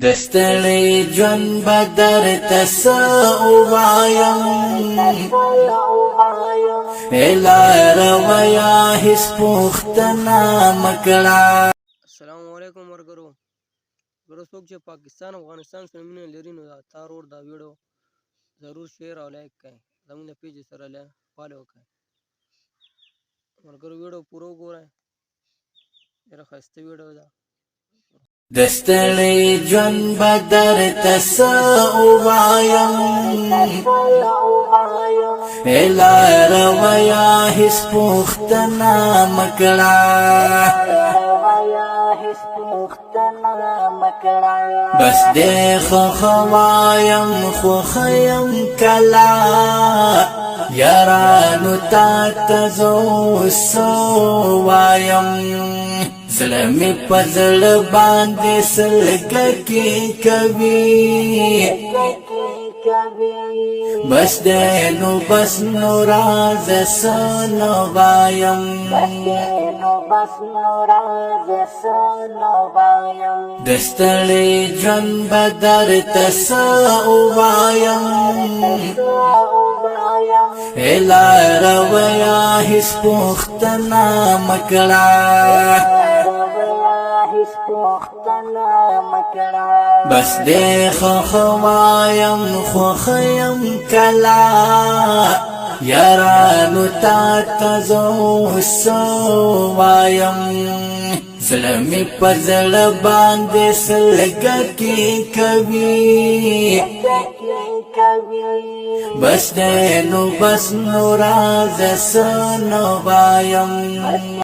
دستړی ژوند به درته څه ووایم لار ویا هېڅ پوښتنه مه کړه. السلام علیکم ورګرو څوک چې پاکستان او افغانستان سره مینه لري نو دا تا روډ دا ویډیو ضرور شیر او لایک کړئ، زموږ د پیج سره فالو وکړئ. ورګرو ویډیو پوره وګورئ، ډېره ښایسته ویډیو ده. دستړی ژوند به درته څه ووایم لار ویا هېڅ پوښتنه مه کړه. بس دې خوښوایم خوښه یم کله یارانو تا ته زه اوس څه ووایم. زړه مې په زړه باندې سلګکې کوي، بس دی نو بس نو راځه څه نه وایم. دستړی ژوند به درته څه ووایم لار ویا هېڅ پوښتنه مه کړه. بس دې خوښوایم خوښه یم کله یارانو تا ته زه اوس څه ووایم. زړه مې په زړه باندې سلګکې کوي، بس دی نو بس نو راځه څه نه وایم.